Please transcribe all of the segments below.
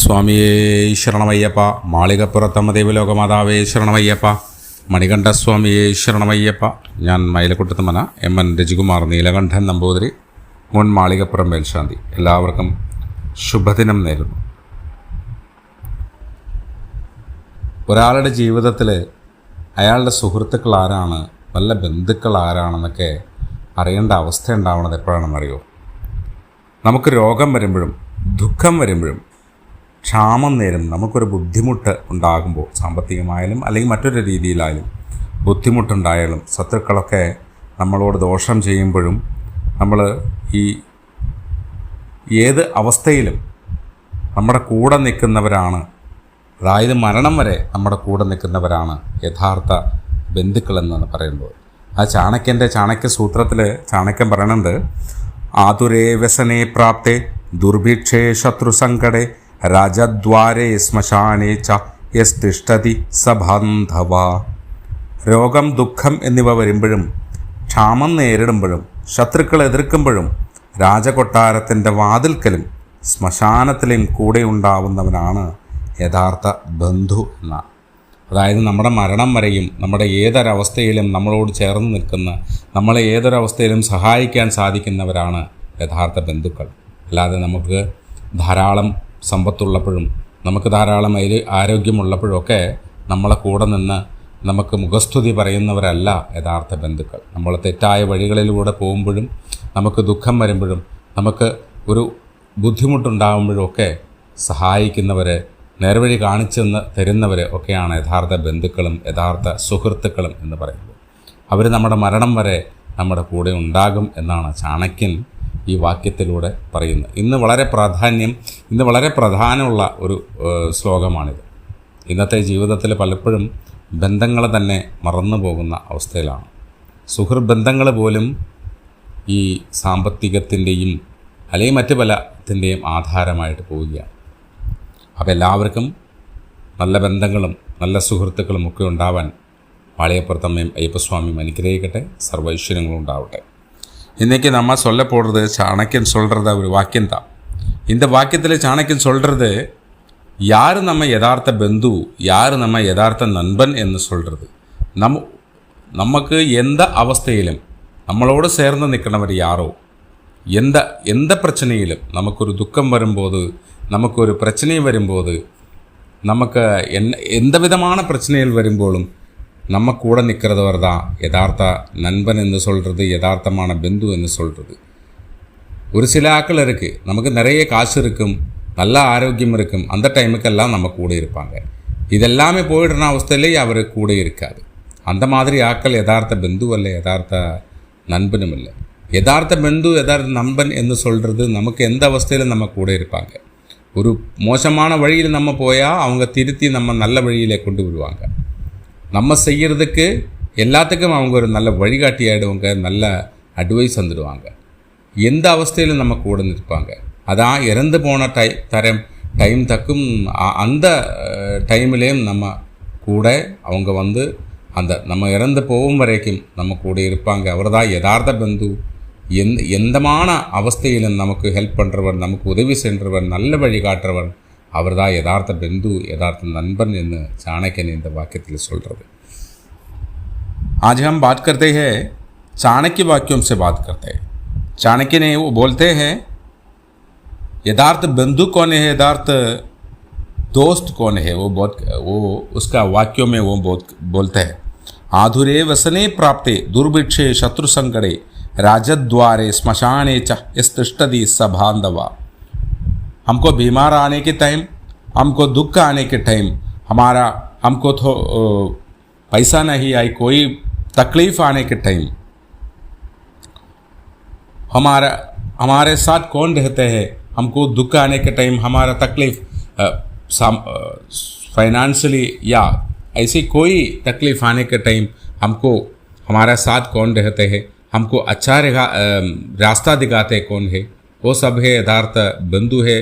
സ്വാമിയേ ശരണമയ്യപ്പ. മാളികപ്പുറത്തമ്മ ദൈവലോകമാതാവേ ശരണമയ്യപ്പ. മണികണ്ഠസ്വാമിയേ ശരണമയ്യപ്പ. ഞാൻ മയിലക്കുട്ടത്തുമന MN രജികുമാർ നീലകണ്ഠൻ നമ്പൂതിരി, മുൻ മാളികപ്പുറം മേൽശാന്തി. എല്ലാവർക്കും ശുഭദിനം നേരുന്നു. ഒരാളുടെ ജീവിതത്തിൽ അയാളുടെ സുഹൃത്തുക്കൾ ആരാണ്, നല്ല ബന്ധുക്കൾ ആരാണെന്നൊക്കെ അറിയേണ്ട അവസ്ഥ ഉണ്ടാവുന്നത് എപ്പോഴാണെന്നറിയോ? നമുക്ക് രോഗം വരുമ്പോഴും ദുഃഖം വരുമ്പോഴും ക്ഷാമം നേരും നമുക്കൊരു ബുദ്ധിമുട്ട് ഉണ്ടാകുമ്പോൾ, സാമ്പത്തികമായാലും അല്ലെങ്കിൽ മറ്റൊരു രീതിയിലായാലും ബുദ്ധിമുട്ടുണ്ടായാലും, ശത്രുക്കളൊക്കെ നമ്മളോട് ദോഷം ചെയ്യുമ്പോഴും നമ്മൾ ഈ ഏത് അവസ്ഥയിലും നമ്മുടെ കൂടെ നിൽക്കുന്നവരാണ്, അതായത് മരണം വരെ നമ്മുടെ കൂടെ നിൽക്കുന്നവരാണ് യഥാർത്ഥ ബന്ധുക്കളെന്നാണ് പറയുന്നത്. ആ ചാണക്യ സൂത്രത്തിൽ ചാണക്യൻ പറയുന്നുണ്ട്, ആതുരേ വ്യസനേ പ്രാപ്തേ ദുർഭിക്ഷേ ശത്രുസങ്കടേ രാജദ്വാരേ ശ്മശാനേ ച യസ് തിഷ്ഠതി സബാന്ധവ. രോഗം, ദുഃഖം എന്നിവ വരുമ്പോഴും, ക്ഷാമം നേരിടുമ്പോഴും, ശത്രുക്കൾ എതിർക്കുമ്പോഴും രാജകൊട്ടാരത്തിൻ്റെ വാതിൽക്കലും ശ്മശാനത്തിലും കൂടെ ഉണ്ടാവുന്നവനാണ് യഥാർത്ഥ ബന്ധു എന്ന. അതായത് നമ്മുടെ മരണം വരെയും നമ്മുടെ ഏതൊരവസ്ഥയിലും നമ്മളോട് ചേർന്ന് നിൽക്കുന്ന, നമ്മളെ ഏതൊരവസ്ഥയിലും സഹായിക്കാൻ സാധിക്കുന്നവരാണ് യഥാർത്ഥ ബന്ധുക്കൾ. അല്ലാതെ നമുക്ക് ധാരാളം സമ്പത്തുള്ളപ്പോഴും നമുക്ക് ധാരാളം ആരോഗ്യമുള്ളപ്പോഴൊക്കെ നമ്മളെ കൂടെ നിന്ന് നമുക്ക് മുഖസ്തുതി പറയുന്നവരല്ല യഥാർത്ഥ ബന്ധുക്കൾ. നമ്മൾ തെറ്റായ വഴികളിലൂടെ പോകുമ്പോഴും, നമുക്ക് ദുഃഖം വരുമ്പോഴും, നമുക്ക് ഒരു ബുദ്ധിമുട്ടുണ്ടാകുമ്പോഴും ഒക്കെ സഹായിക്കുന്നവർ, നേർവഴി കാണിച്ചെന്ന് തരുന്നവർ ഒക്കെയാണ് യഥാർത്ഥ ബന്ധുക്കളും യഥാർത്ഥ സുഹൃത്തുക്കളും എന്ന് പറയുന്നത്. അവർ നമ്മുടെ മരണം വരെ നമ്മുടെ കൂടെ ഉണ്ടാകും എന്നാണ് ചാണക്യൻ ഈ വാക്യത്തിലൂടെ പറയുന്നത്. ഇന്ന് വളരെ പ്രധാനമുള്ള ഒരു ശ്ലോകമാണിത്. ഇന്നത്തെ ജീവിതത്തിൽ പലപ്പോഴും ബന്ധങ്ങൾ തന്നെ മറന്നു പോകുന്ന അവസ്ഥയിലാണ്. സുഹൃബന്ധങ്ങൾ പോലും ഈ സാമ്പത്തികത്തിൻ്റെയും അല്ലെങ്കിൽ മറ്റ് പലത്തിൻ്റെയും ആധാരമായിട്ട് പോവുകയാണ്. അപ്പോൾ എല്ലാവർക്കും നല്ല ബന്ധങ്ങളും നല്ല സുഹൃത്തുക്കളും ഒക്കെ ഉണ്ടാവാൻ മാളികപ്പുറത്തമ്മയും അയ്യപ്പസ്വാമിയും അനുഗ്രഹിക്കട്ടെ. സർവൈശ്വര്യങ്ങളും ഉണ്ടാവട്ടെ. இன்றைக்கி நம்ம சொல்ல போடுறது சாணக்கியன் சொல்கிறத ஒரு வாக்கியம்தான். இந்த வாக்கியத்தில் சாணக்கியன் சொல்கிறது, யார் நம்ம யதார்த்த பந்து, யார் நம்ம யதார்த்த நண்பன் എന്ന് சொல்கிறது. നമുക്ക് எந்த അവസ്ഥയിലും നമ്മളോട് ചേർന്ന് നിൽക്കുന്നവർ யாரோ, எந்த பிரச்சனையிலும், നമുക്കൊരു ദുഃഖം വരുമ്പോൾ, നമുക്കൊരു பிரச்சனை വരുമ്പോൾ, നമുക്ക് எந்த விதமான பிரச்சனைகள் வரும்போதும் நம்ம கூட நிற்கிறவர் தான் யதார்த்த நண்பன் என்று சொல்கிறது, யதார்த்தமான பந்து என்று சொல்கிறது. ஒரு சில ஆட்கள் இருக்குது, நமக்கு நிறைய காசு இருக்கும், நல்ல ஆரோக்கியம் இருக்கும், அந்த டைமுக்கெல்லாம் நம்ம கூட இருப்பாங்க. இதெல்லாமே போயிடுற அவஸ்தையிலே அவர் கூட இருக்காது. அந்த மாதிரி ஆட்கள் யதார்த்த பந்து அல்ல, யதார்த்த நண்பனும் இல்லை. யதார்த்த பந்து, யதார்த்த நண்பன் என்று சொல்கிறது, நமக்கு எந்த அவஸ்தையிலும் நம்ம கூட இருப்பாங்க. ஒரு மோசமான வழியில் நம்ம போயால் அவங்க திருத்தி நம்ம நல்ல வழியில் கொண்டு வருவாங்க. நம்ம செய்கிறதுக்கு எல்லாத்துக்கும் அவங்க ஒரு நல்ல வழிகாட்டி ஆகிடுவாங்க, நல்ல அட்வைஸ் வந்துடுவாங்க. எந்த அவஸ்தையிலும் நம்ம கூட நிற்பாங்க. அதான் இறந்து போன டைம் தக்கும் அந்த டைம்லேயும் நம்ம கூட அவங்க வந்து அந்த நம்ம இறந்து போகும் வரைக்கும் நம்ம கூட இருப்பாங்க. அவர் தான் யதார்த்த பந்து. எந்தமான அவஸ்தையிலும் நமக்கு ஹெல்ப் பண்ணுறவர், நமக்கு உதவி சென்றவர், நல்ல வழி காட்டுறவர், அவர் தான் யதார்த்த பந்து, யதார்த்த நண்பன் என்று சாணक्यன் இந்த வாக்கியத்தில் சொல்கிறது. आज हम बात करते हैं चाणक्य वाक्यों से बात करते हैं. चाणक्य ने वो बोलते हैं, यथार्थ बंधु कौन है, यथार्थ दोस्त कौन है, वो उसका वाक्यों में वो बोलते हैं, आधुरे वसने प्राप्ते दुर्भिक्षे शत्रु संकटे राजद्वारे श्मशाने च यस्तिष्ठति स बांधव. हमको बीमार आने के टाइम, हमको दुख आने के टाइम, हमको तो पैसा नहीं आई, कोई तकलीफ़ आने के टाइम हमारे साथ कौन रहते हैं. हमको दुख आने के टाइम, हमारा तकलीफ़ फाइनेंशियली या ऐसी कोई तकलीफ़ आने के टाइम हमको हमारे साथ कौन रहते हैं, हमको अच्छा रास्ता दिखाते कौन है, वो सब है यथार्थ बंधु है,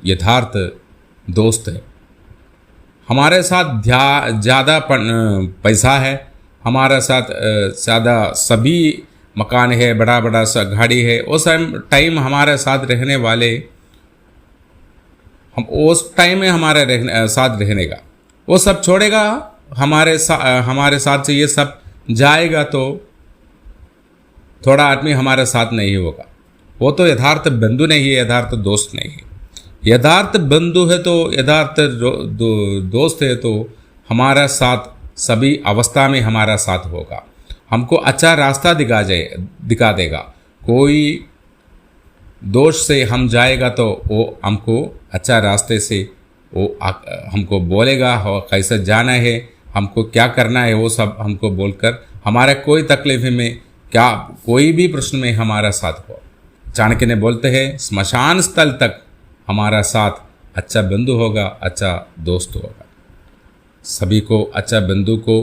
यथार्थ दोस्त है. हमारे साथ ज़्यादा पैसा है, हमारे साथ ज़्यादा सभी मकान है, बड़ा सा गाड़ी है, वो सब टाइम हमारे साथ रहने वाले हम उस टाइम में हमारे साथ रहने का, वो सब छोड़ेगा, हमारे साथ से ये सब जाएगा तो थोड़ा आदमी हमारे साथ नहीं होगा। वो तो यथार्थ बंधु नहीं है, यथार्थ दोस्त नहीं है। यथार्थ बंधु है तो, यथार्थ दोस्त है तो हमारा साथ सभी अवस्था में हमारा साथ होगा, हमको अच्छा रास्ता दिखा देगा। कोई दोष से हम जाएगा तो वो हमको अच्छा रास्ते से वो हमको बोलेगा, कैसे जाना है, हमको क्या करना है, वो सब हमको बोलकर हमारा कोई तकलीफ में, क्या कोई भी प्रश्न में हमारा साथ हो। चाणक्य ने बोलते हैं स्मशान स्थल तक हमारा साथ अच्छा बंधु होगा, अच्छा दोस्त होगा। सभी को अच्छा बंधु को,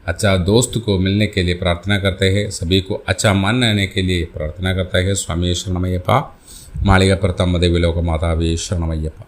अच्छा दोस्त को मिलने के लिए प्रार्थना करते हैं, सभी को अच्छा मानने के लिए प्रार्थना करता है। स्वामी शरणमय्यप्पा, मालिका प्रतम देवी लोक माता शरणमय्यप्पा।